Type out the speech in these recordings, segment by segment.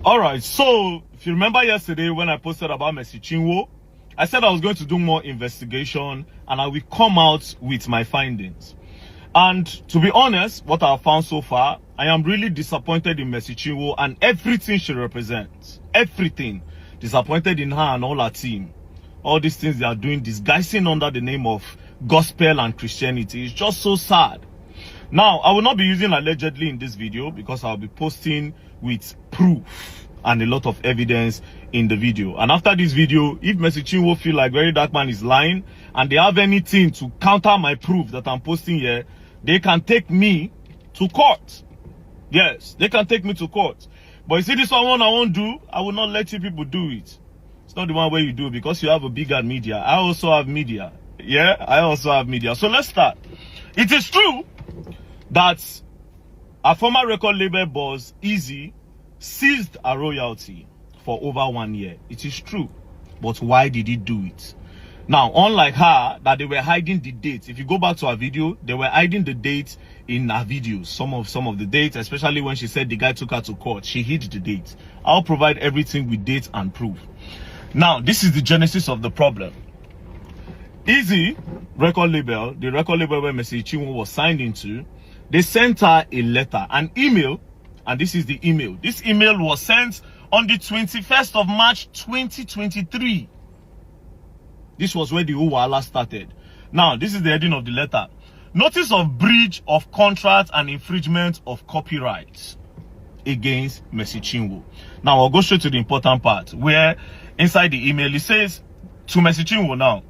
All right, so if you remember yesterday when I posted about Mercy Chinwo, I said I was going to do more investigation and I will come out with my findings. And to be honest, what I have found so far, I am really disappointed in Mercy Chinwo and everything she represents. Everything. Disappointed in her and all her team. All these things they are doing, disguising under the name of gospel and Christianity. It's just so sad. Now, I will not be using allegedly in this video because I'll be posting with proof and a lot of evidence in the video. And after this video, if Mercy Chinwo feel like Very Dark Man is lying and they have anything to counter my proof that I'm posting here, they can take me to court. Yes, they can take me to court. But you see this one I won't do, I will not let you people do it. It's not the one where you do because you have a bigger media. I also have media. Yeah, I also have media. So let's start. It is true that a former record label boss, Easy, seized a royalty for over 1 year. It is true. But why did he do it? Now, unlike her, that they were hiding the dates. If you go back to her video, they were hiding the dates in her videos. Some of the dates, especially when she said the guy took her to court, she hid the dates. I'll provide everything with dates and proof. Now, this is the genesis of the problem. Easy record label, the record label where Mercy Chinwo was signed into, they sent her a letter, an email, and this is the email. This email was sent on the 21st of March 2023. This was where the Uwala started. Now, this is the heading of the letter. Notice of breach of contract and infringement of copyrights against Mercy Chinwo. Now, I'll go straight to the important part where inside the email it says to Mercy Chinwo now,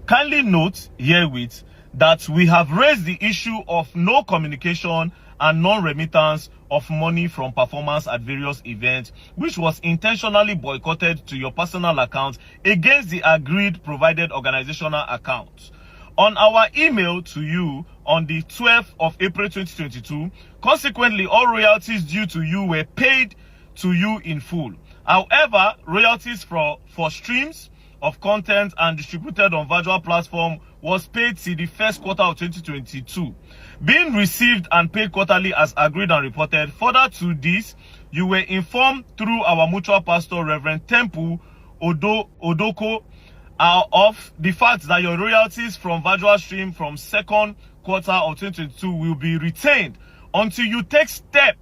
kindly note herewith that we have raised the issue of no communication and non-remittance of money from performance at various events, which was intentionally boycotted to your personal account against the agreed provided organizational account. On our email to you on the 12th of April 2022, consequently, all royalties due to you were paid to you in full. However, royalties for streams of content and distributed on virtual platform was paid till the first quarter of 2022, being received and paid quarterly as agreed and reported. Further to this, you were informed through our mutual pastor, Reverend Temple Odoko, of the fact that your royalties from virtual stream from second quarter of 2022 will be retained until you take step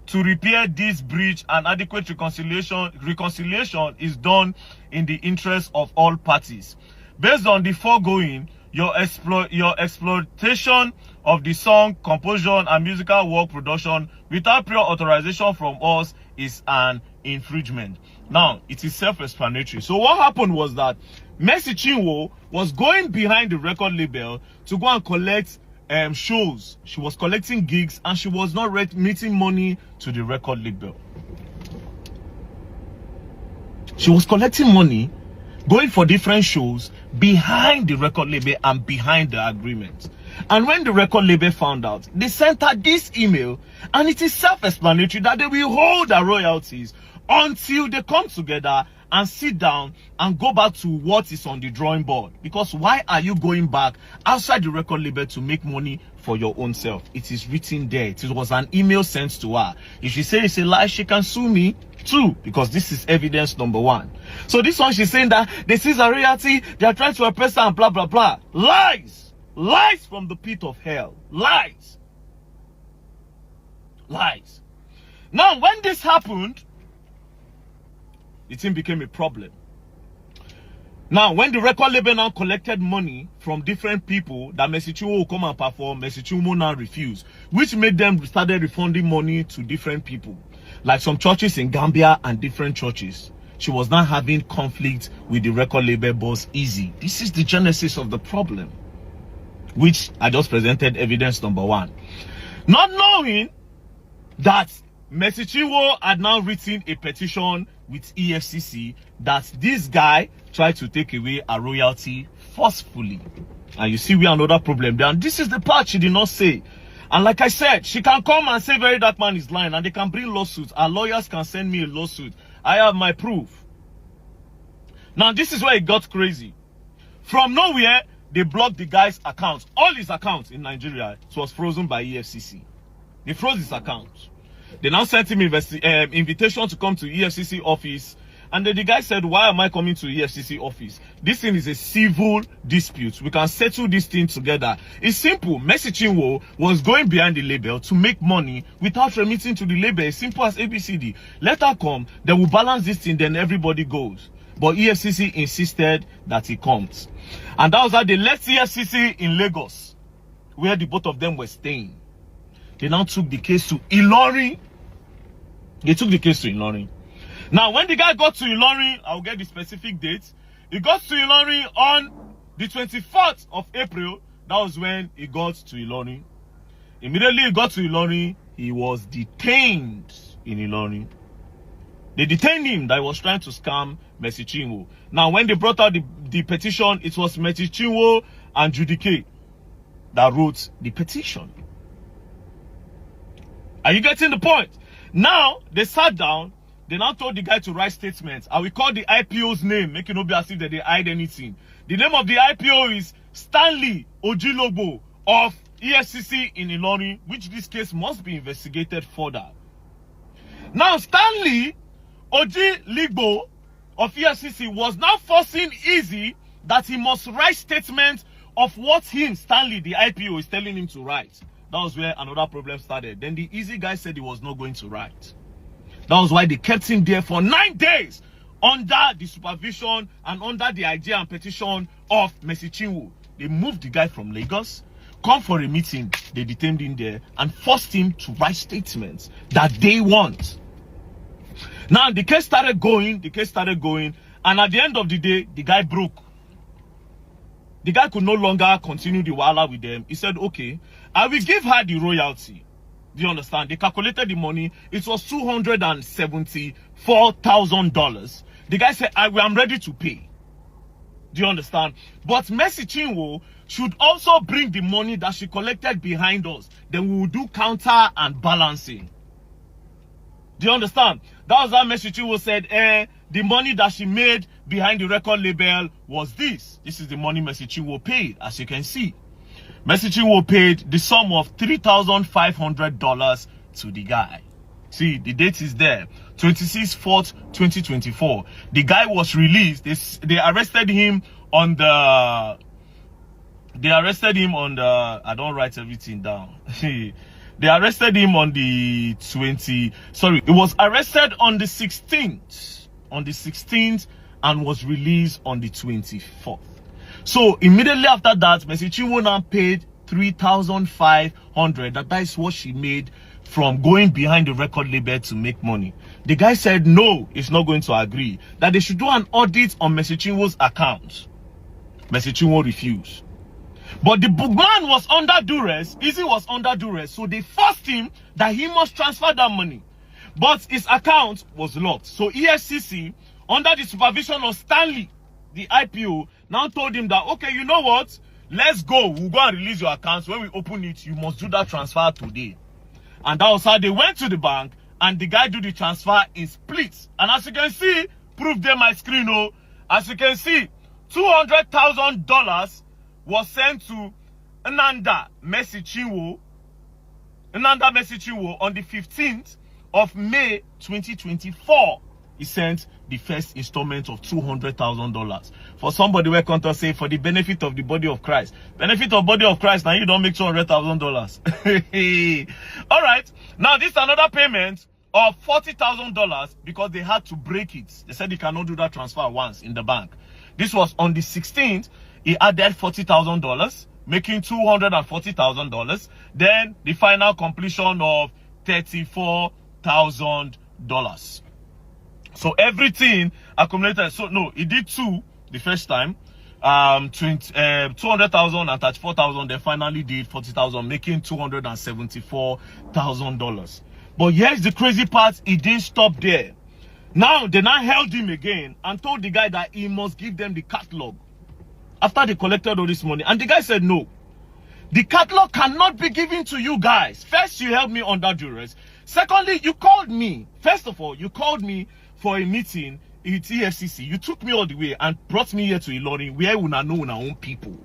to repair this breach, and adequate reconciliation is done in the interest of all parties. Based on the foregoing, your exploitation of the song, composition, and musical work production without prior authorization from us is an infringement. Now, it is self-explanatory. So what happened was that Mercy Chinwo was going behind the record label to go and collect shows. She was collecting gigs and she was not remitting money to the record label. She was collecting money, going for different shows behind the record label and behind the agreement. And when the record label found out, they sent her this email, and it is self-explanatory that they will hold her royalties until they come together and sit down and go back to what is on the drawing board. Because why are you going back outside the record label to make money for your own self? It is written there. It was an email sent to her. If she says it's a lie, she can sue me too, because this is evidence number one. So this one, she's saying that they seize a royalty, they are trying to oppress her and blah blah blah. Lies! Lies from the pit of hell. Lies. Lies. Now, when this happened, the thing became a problem. Now, when the record label now collected money from different people that Mercy Chinwo will come and perform, Mercy Chinwo now refused, which made them started refunding money to different people, like some churches in Gambia and different churches. She was now having conflict with the record label boss, Easy. This is the genesis of the problem, which I just presented evidence number one. Not knowing that Mercy Chinwo had now written a petition with EFCC that this guy tried to take away a royalty forcefully. And you see we have another problem there. And this is the part she did not say. And like I said, she can come and say Very Dark Man is lying, and they can bring lawsuits. Our lawyers can send me a lawsuit. I have my proof. Now this is where it got crazy. From nowhere, they blocked the guy's account. All his accounts in Nigeria, it was frozen by EFCC. They froze his account. They now sent him invitation to come to EFCC office. And then the guy said, why am I coming to EFCC office? This thing is a civil dispute. We can settle this thing together. It's simple. Mercy Chinwo was going behind the label to make money without remitting to the label. As simple as ABCD. Let her come. They will balance this thing. Then everybody goes. But EFCC insisted that he comes. And that was how they left EFCC in Lagos, where the both of them were staying. They now took the case to Ilorin. They took the case to Ilorin. Now, when the guy got to Ilorin, I'll get the specific dates. He got to Ilorin on the 24th of April. That was when he got to Ilorin. Immediately he got to Ilorin, he was detained in Ilorin. They detained him that he was trying to scam Mercy Chinwo. Now, when they brought out the petition, it was Mercy Chinwo and Judy K that wrote the petition. Are you getting the point? Now, they sat down. They now told the guy to write statements. I will call the IPO's name, make it not be as if they hide anything. The name of the IPO is Stanley Ojilobo of EFCC in Ilorin, which this case must be investigated further. Now, Stanley Ojilobo of EFCC was now forcing Easy that he must write statements of what him, Stanley, the IPO, is telling him to write. That was where another problem started. Then the Easy guy said he was not going to write. That was why they kept him there for 9 days under the supervision and under the idea and petition of Mercy Chinwo. They moved the guy from Lagos, come for a meeting, they detained him there and forced him to write statements that they want. Now the case started going, and at the end of the day, the guy broke. The guy could no longer continue the wahala with them. He said, okay, I will give her the royalty. Do you understand? They calculated the money. It was $274,000. The guy said, I'm ready to pay. Do you understand? But Mercy Chinwo should also bring the money that she collected behind us. Then we will do counter and balancing. Do you understand? That was how Mercy Chinwo said, the money that she made behind the record label was this. This is the money Mercy Chinwo paid, as you can see. Mercy Chinwo paid the sum of $3,500 to the guy. See, the date is there. 26/4/2024. The guy was released. They arrested him on the... I don't write everything down. They arrested him on the 20... Sorry, he was arrested on the 16th. On the 16th and was released on the 24th. So immediately after that, Mercy Chinwo now paid $3,500. That is what she made from going behind the record label to make money. The guy said no, he's not going to agree. That they should do an audit on Mercy Chinwo's account. Mercy Chinwo refused. But the man was under duress. Easy was under duress. So they forced him that he must transfer that money. But his account was locked. So EFCC, under the supervision of Stanley, the IPO, now told him that, okay, you know what? Let's go. We'll go and release your account. When we open it, you must do that transfer today. And that was how they went to the bank and the guy do the transfer in splits. And as you can see, proof there my screen, oh. As you can see, $200,000 was sent to Nanda Mercy Chinwo on the 15th of May 2024. He sent the first installment of $200,000. For somebody where contact say for the benefit of the body of Christ. Benefit of body of Christ, now you don't make $200,000. All right. Now this is another payment of $40,000 because they had to break it. They said they cannot do that transfer once in the bank. This was on the 16th. He added $40,000, making $240,000. Then the final completion of $34,000. So everything accumulated. So no, he did two the first time, 200,000 and 34,000. They finally did 40,000, making $274,000. But here's the crazy part: he didn't stop there. Now they now held him again and told the guy that he must give them the catalog after they collected all this money. And the guy said no. The catalog cannot be given to you guys. First, you held me under duress. Secondly, you called me. First of all, you called me for a meeting at EFCC. You took me all the way and brought me here to Ilorin, where we know our own people.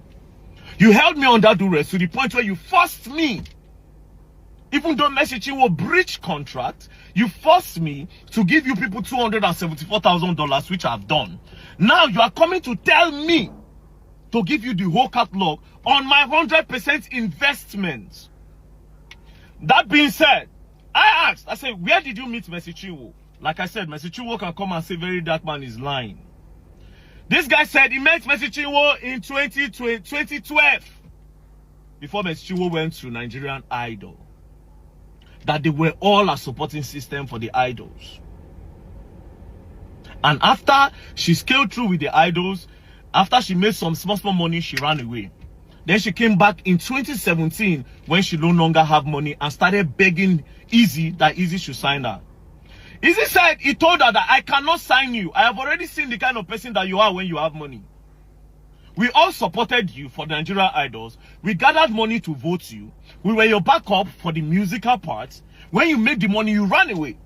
You held me under duress to the point where you forced me Even though Mercy Chinwo breached contract, you forced me to give you people $274,000, which I've done. Now you are coming to tell me to give you the whole catalog on my 100% investment. That being said, I asked, I said, where did you meet Mercy Chinwo? Like I said, Mercy Chinwo can come and say Very Dark Man is lying. This guy said he met Mercy Chinwo in 2012 before Mercy Chinwo went to Nigerian Idol. That they were all a supporting system for the idols. And after she scaled through with the idols, after she made some small money, she ran away. Then she came back in 2017 when she no longer have money and started begging Easy that Easy should sign her. Easy said he told her that I cannot sign you. I have already seen the kind of person that you are when you have money. We all supported you for the Nigerian Idols. We gathered money to vote you. We were your backup for the musical parts. When you made the money, you ran away.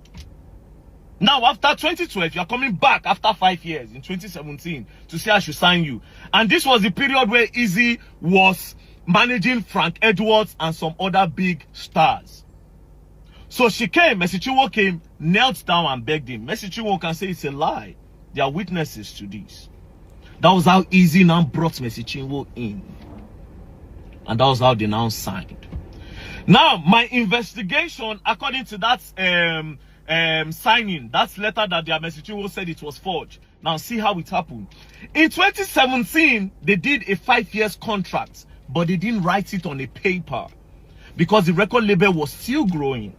Now, after 2012, you are coming back after 5 years in 2017 to say I should sign you. And this was the period where Easy was managing Frank Edwards and some other big stars. So she came, Mercy Chinwo came, knelt down and begged him. Mercy Chinwo can say it's a lie. There are witnesses to this. That was how Easy now brought Mercy Chinwo in. And that was how they now signed. Now, my investigation, according to that signing, that letter that their Mercy Chinwo said it was forged. Now, see how it happened. In 2017, they did a 5 years contract, but they didn't write it on a paper because the record label was still growing.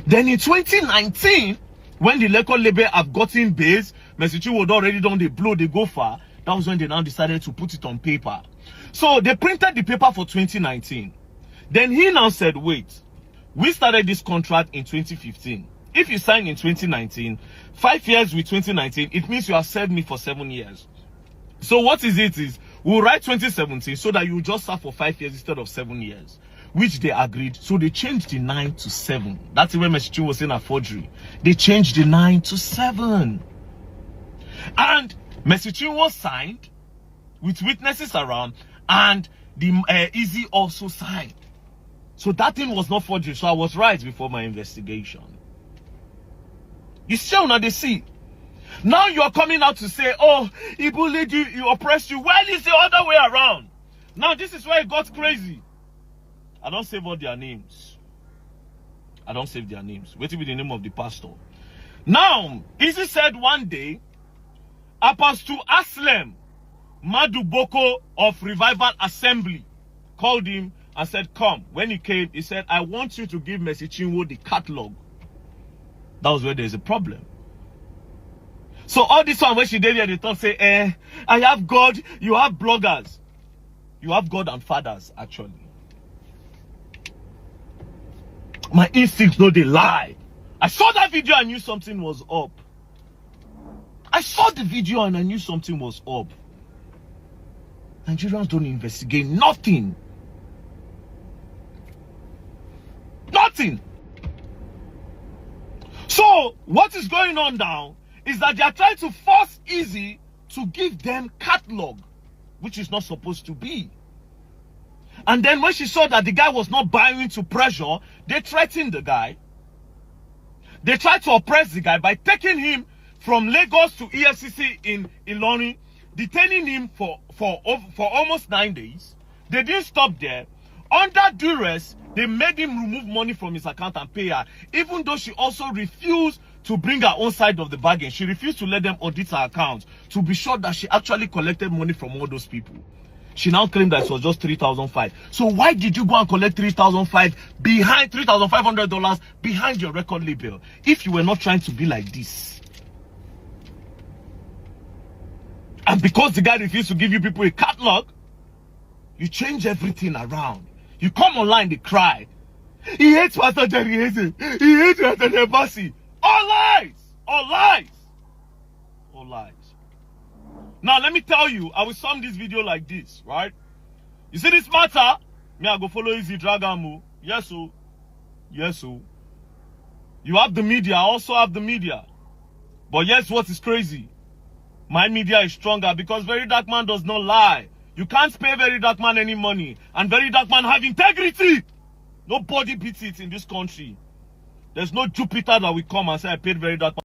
Then in 2019, when the record label have gotten base, Mercy Chinwo had already done the blow, they go far. That was when they now decided to put it on paper. So they printed the paper for 2019. Then he now said, wait, we started this contract in 2015. If you sign in 2019, 5 years with 2019, it means you have served me for 7 years. So what is it is, we'll write 2017 so that you just serve for 5 years instead of 7 years. Which they agreed. So they changed the 9 to 7. That's when Mercy Chinwo was saying a forgery. They changed the 9 to 7. And Mercy Chinwo signed with witnesses around, and the Easy also signed. So that thing was not forgery. So I was right before my investigation. You still not the see. Now you are coming out to say, oh, he bullied you, he oppressed you. Well, it's the other way around. Now this is where it got crazy. I don't save all their names. I don't save their names. Wait till be the name of the pastor. Now, Easy said one day, Apostle Aslem Maduboko of Revival Assembly called him and said, come. When he came, he said, I want you to give Mercy Chinwo the catalog. That was where there's a problem. So all this one, when she did here, they thought, say, I have God, you have bloggers. You have God and fathers, actually. My instincts know they lie. I saw that video, I knew something was up. I saw the video and I knew something was up. Nigerians don't investigate nothing. Nothing. So, what is going on now is that they are trying to force Easy to give them catalog, which is not supposed to be. And then when she saw that the guy was not buying into pressure, they threatened the guy. They tried to oppress the guy by taking him from Lagos to EFCC in Ilorin, detaining him for almost 9 days. They didn't stop there. Under duress, they made him remove money from his account and pay her, even though she also refused to bring her own side of the bargain. She refused to let them audit her account to be sure that she actually collected money from all those people. She now claimed that it was just $3,500. So why did you go and collect $3,500 behind $3,500 behind your record label if you were not trying to be like this? And because the guy refused to give you people a catalog, you change everything around. You come online, they cry. He hates Pastor Jerry Hazen. He hates Pastor Mercy. All lies! All lies! All lies. Now, let me tell you, I will sum this video like this, right? You see this matter? Me, I go follow Easy Dragamu. Yes, so. Yes, so. You have the media, I also have the media. But yes, what is crazy? My media is stronger because Very Dark Man does not lie. You can't pay Very Dark Man any money. And Very Dark Man have integrity. Nobody beats it in this country. There's no Jupiter that will come and say I paid very that much.